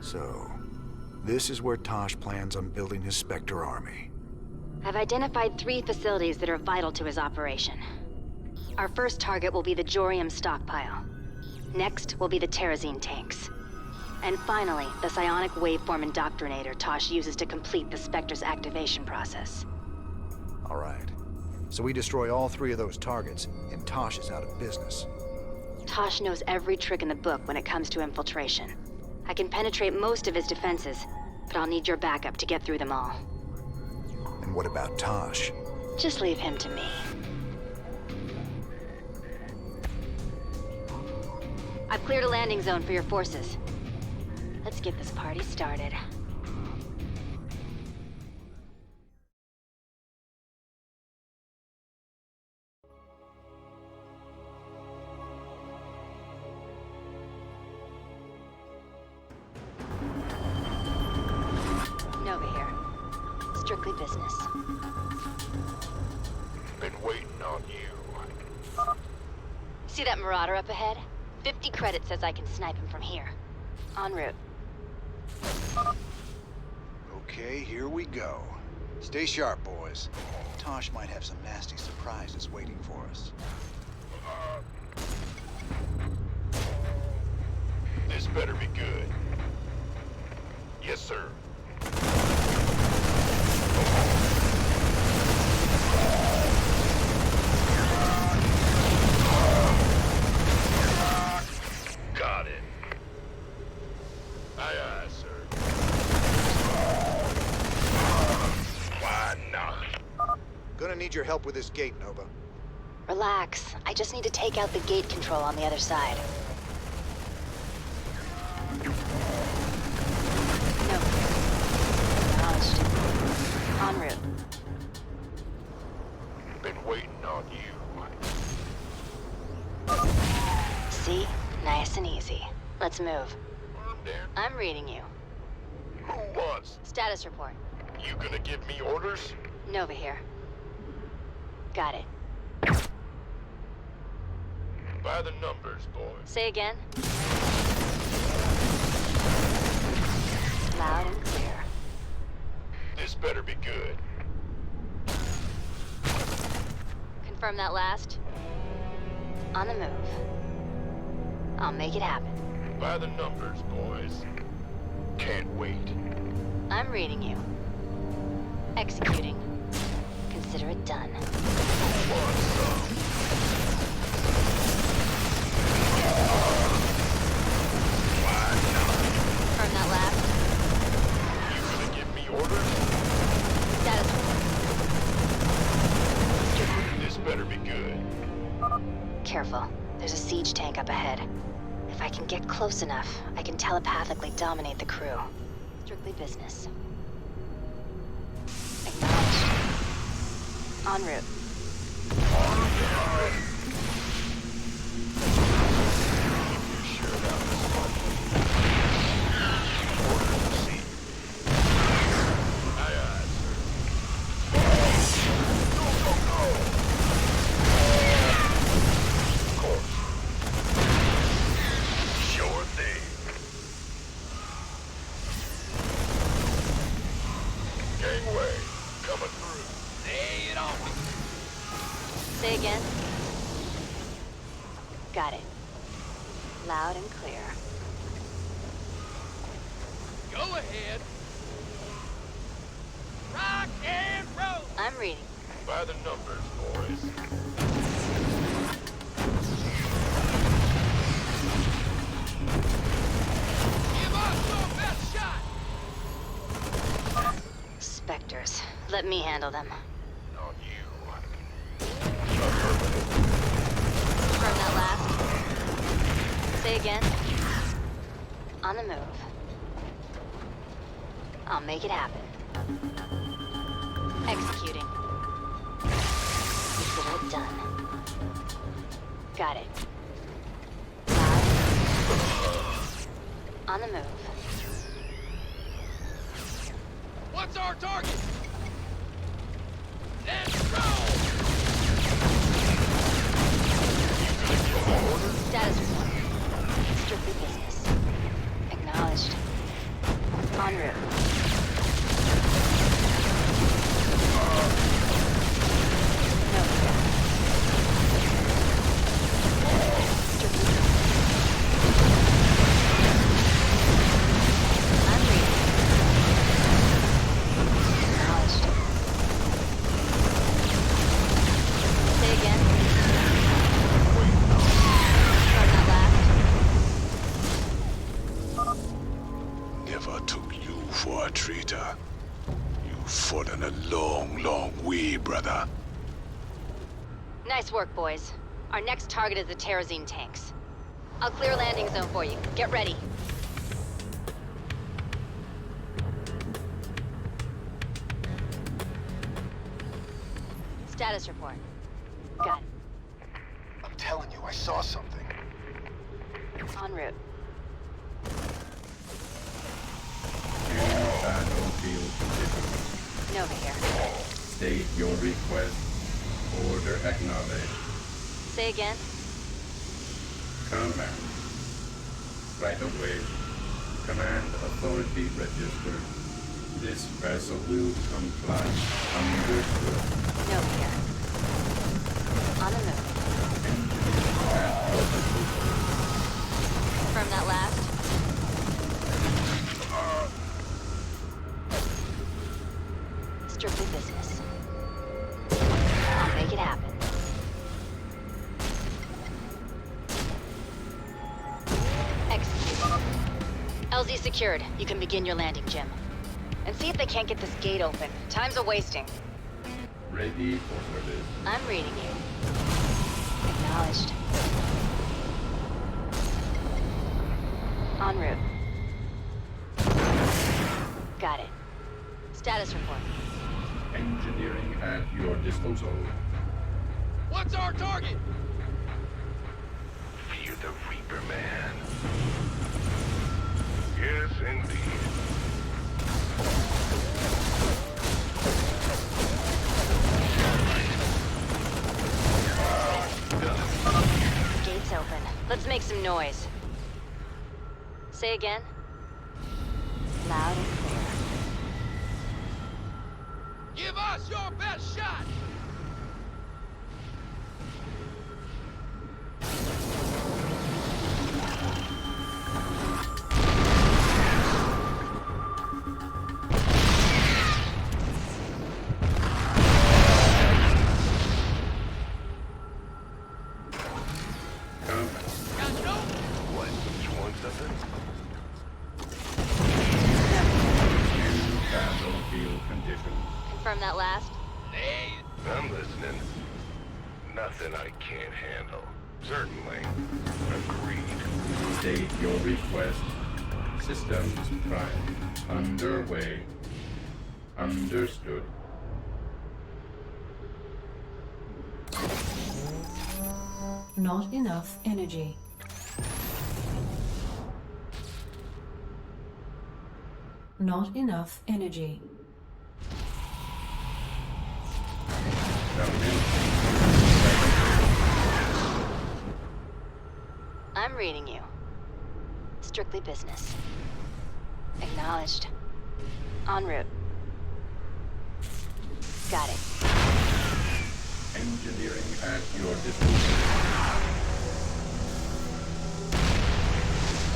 So, this is where Tosh plans on building his Spectre army. I've identified 3 facilities that are vital to his operation. Our first target will be the Jorium stockpile. Next will be the Terrazine tanks. And finally, the psionic waveform indoctrinator Tosh uses to complete the Spectre's activation process. All right. So we destroy all 3 of those targets, and Tosh is out of business. Tosh knows every trick in the book when it comes to infiltration. I can penetrate most of his defenses, but I'll need your backup to get through them all. And what about Tosh? Just leave him to me. I've cleared a landing zone for your forces. Let's get this party started. Nova here. Strictly business. Been waiting on you. See that marauder up ahead? 50 credits says I can snipe him from here. En route. Okay, here we go. Stay sharp, boys. Tosh might have some nasty surprises waiting for us. This better be good. Yes, sir. Got it. Aye, aye, sir. Why not? Gonna need your help with this gate, Nova. Relax. I just need to take out the gate control on the other side. No. Acknowledged. En route. Been waiting on you. See? Nice and easy. Let's move. I'm there. I'm reading you. Who wants? Status report. You gonna give me orders? Nova here. Got it. By the numbers, boys. Say again. Loud and clear. This better be good. Confirm that last. On the move. I'll make it happen. By the numbers, boys. Can't wait. I'm reading you. Executing. Consider it done. Want some? Why not? Confirm that last. You gonna give me orders? Status report. This better be good. Careful. There's a siege tank up ahead. If I can get close enough, I can telepathically dominate the crew. Strictly business. Acknowledged. En route. You sure that was fun? Orders received. Aye, aye, sir. Go, go, go! Of course. Sure thing. Gangway, coming through. Lay it on me. Say again. Got it. Loud and clear. Go ahead. Rock and roll. I'm reading. By the numbers, boys. Give us your best shot. Spectres. Let me handle them. On you. Confirm that last. Say again. On the move. I'll make it happen. Executing. Consider it done. Got it. Loud. On the move. What's our target? Let's go. Status report. Strictly business. Acknowledged. En route. No, sir. I'm reading. Acknowledged. Say again. From that last. Never took you for a traitor. You've fallen a long, long way, brother. Nice work, boys. Our next target is the Terrazine tanks. I'll clear landing zone for you. Get ready. Status report. Got it. I'm telling you, I saw something. En route. Battlefield conditions. Nova here. State your request. Order acknowledged. Say again. Command. Right away. Command authority registered. This vessel will comply. Understood. Nova here. On the move. At your disposal. Confirm that last. Strictly business. I'll make it happen. Execute. LZ secured. You can begin your landing, Jim. And see if they can't get this gate open. Time's a-wasting. Ready for service. I'm reading you. Acknowledged. En route. Got it. Status report. Engineering at your disposal. What's our target? Fear the Reaper, man. Yes, indeed. Gate's open. Let's make some noise. Say again. Loud and clear. Give us your best shot! Got no? What? You want something? New battlefield conditions. Confirm that last. Hey, I'm listening. Nothing I can't handle. Certainly. Agreed. State your request. Systems prime. Underway. Understood. Not enough energy. Not enough energy. I'm reading you. Strictly business. Acknowledged. En route. Got it. Engineering at your disposal.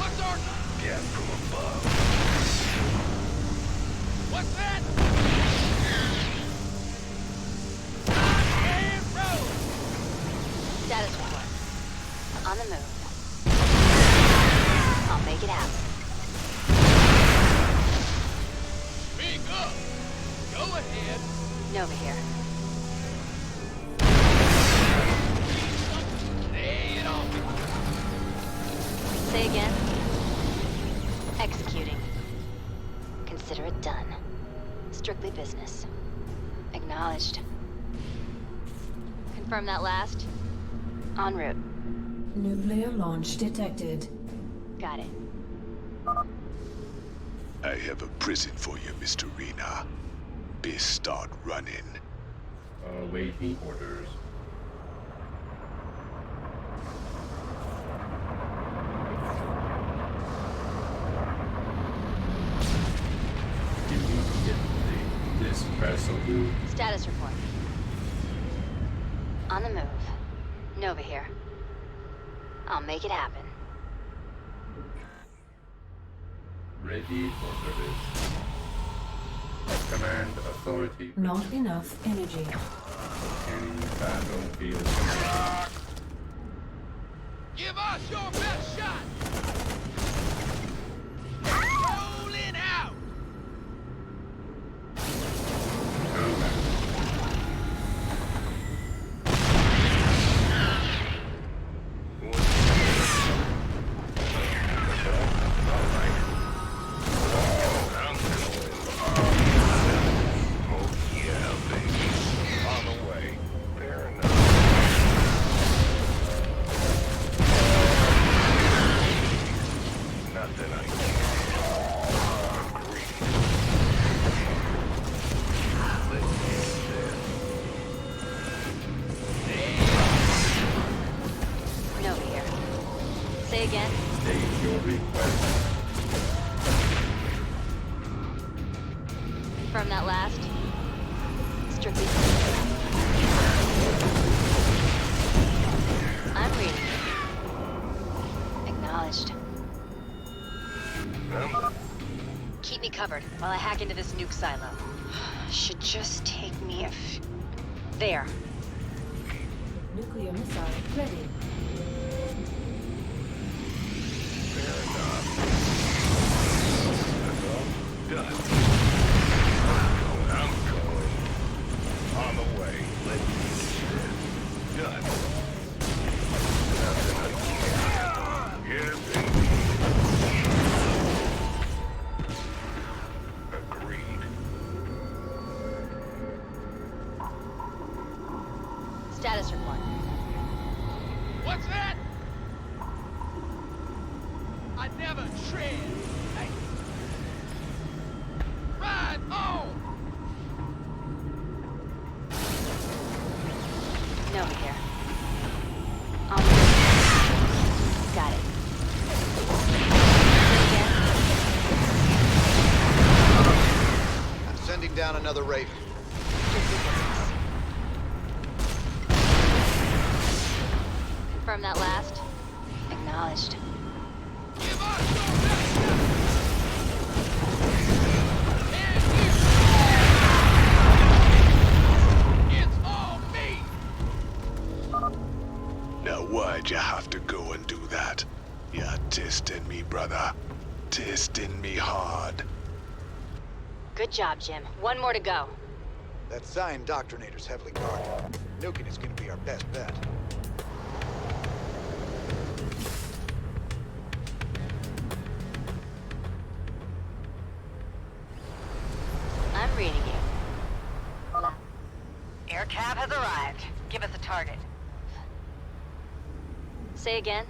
what's our... Down from above. What's that? And roll! Status report. On the move. I'll make it happen. Speak up! Go ahead! Nova here. Lay it on me! Say again. Executing. Consider it done. Strictly business. Acknowledged. Confirm that last. En route. Nuclear launch detected. Got it. I have a present for you, Mr. Rena. Best start running. Awaiting orders. Resolute. Status report. On the move. Nova here. I'll make it happen. Ready for service. Command authority. Not enough energy. In battlefield. Give us your best shot! Rolling out! Nova here. Say again. State your request. From that last. Strictly. I'm reading. Acknowledged. Keep me covered while I hack into this nuke silo. Should just take me a there. Nuclear missile ready. Done. I'm going. On the way. Let's get done. Nothing I can't. Here, baby. Agreed. Status report. What's that? I never tread. Hey. Ride on! Nova here. Got it. I'm sending down another Raven. Confirm that last. Acknowledged. Give us your best shot! And it's all me! Now why'd you have to go and do that? You're testing me, brother. Testing me hard. Good job, Jim. One more to go. That Zion Doctrinator's heavily guarded. Nuking is going to be our best bet. I'm reading you. Air cab has arrived. Give us a target. Say again.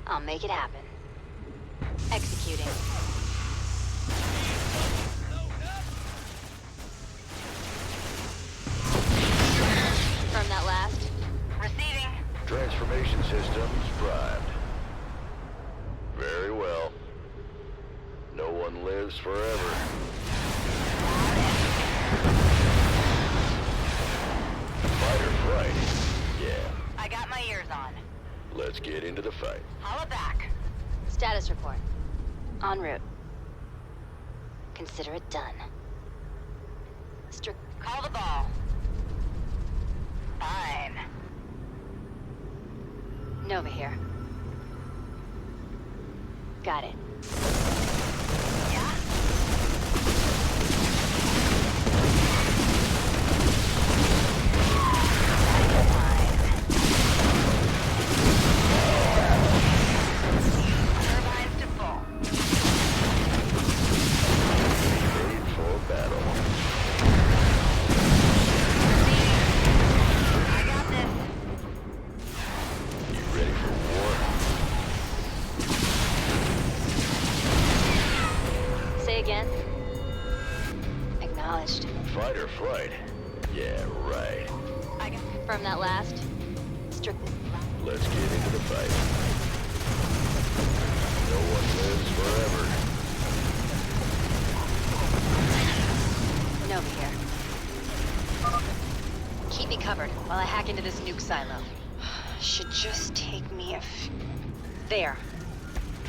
I'll make it happen. Executing. From that last. Receiving. Transformation systems primed. Very well. No one lives forever. Fight or flight? Yeah. I got my ears on. Let's get into the fight. Holla back. Status report. En route. Consider it done. Call the ball. Fine. Nova here. Got it. Yeah? Turbines to full. Made for battle. I got this. You ready for war? Say again. Acknowledged. Fight or flight? Yeah, right. I got from that last. Strictly. Let's get into the fight. No one lives forever. covered while I hack into this nuke silo. Should just take me a There.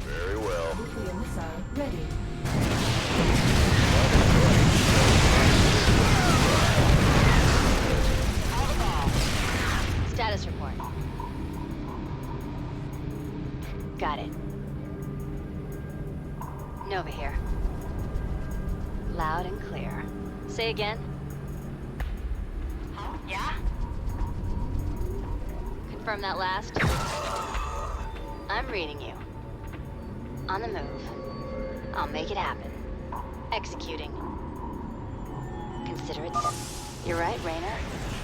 Very well. Nuclear missile ready. Status report. Got it. Nova here. Loud and clear. Say again. Yeah? Confirm that last. I'm reading you. On the move. I'll make it happen. Executing. Consider it done. You're right, Raynor.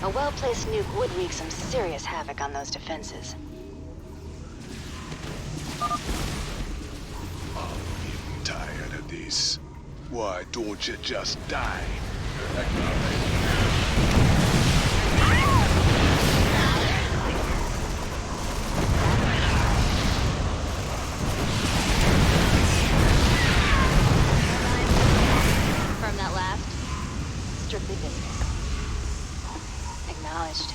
A well-placed nuke would wreak some serious havoc on those defenses. I'm tired of this. Why don't you just die? Confirm that last. Strictly business. Acknowledged.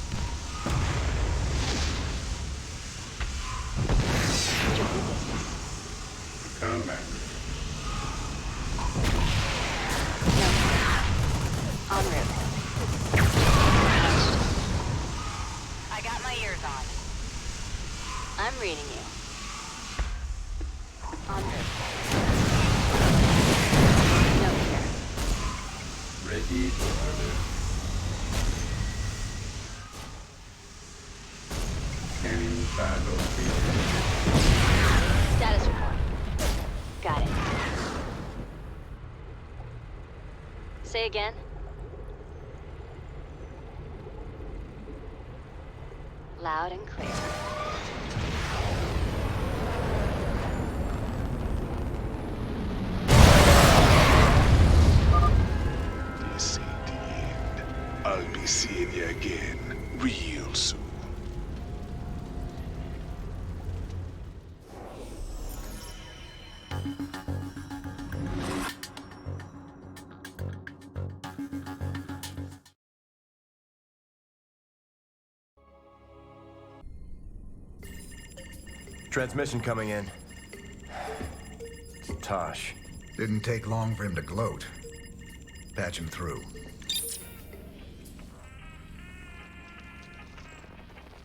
Strictly business. Combat. No. En route. I got my ears on. I'm reading you. En route. No here. Ready for service. Scanning battlefield. Status report. Got it. Say again. Loud and clear. This ain't the end. I'll be seeing you again real soon. Transmission coming in. It's Tosh. Didn't take long for him to gloat. Patch him through.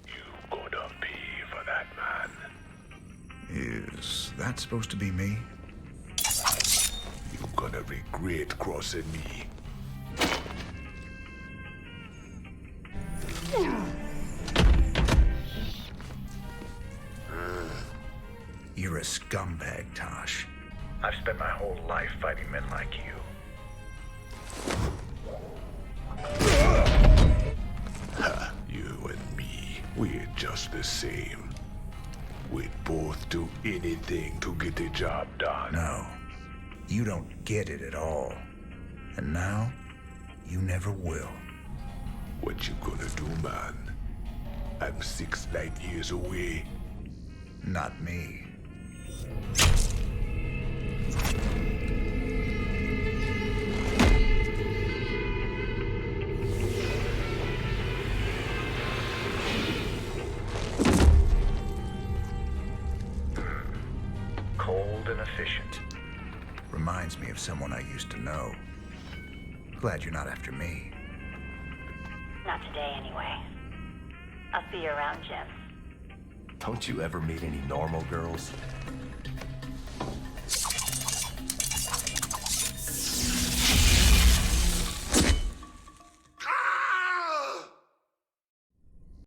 You gonna pay for that, man. Is that supposed to be me? You gonna regret crossing me. You're a scumbag, Tosh. I've spent my whole life fighting men like you. Ha, you and me, we're just the same. We'd both do anything to get the job done. No, you don't get it at all. And now, you never will. What you gonna do, man? I'm 6 light years away. Not me. Cold and efficient. Reminds me of someone I used to know. Glad you're not after me. Not today, anyway. I'll see you around, Jim. Don't you ever meet any normal girls?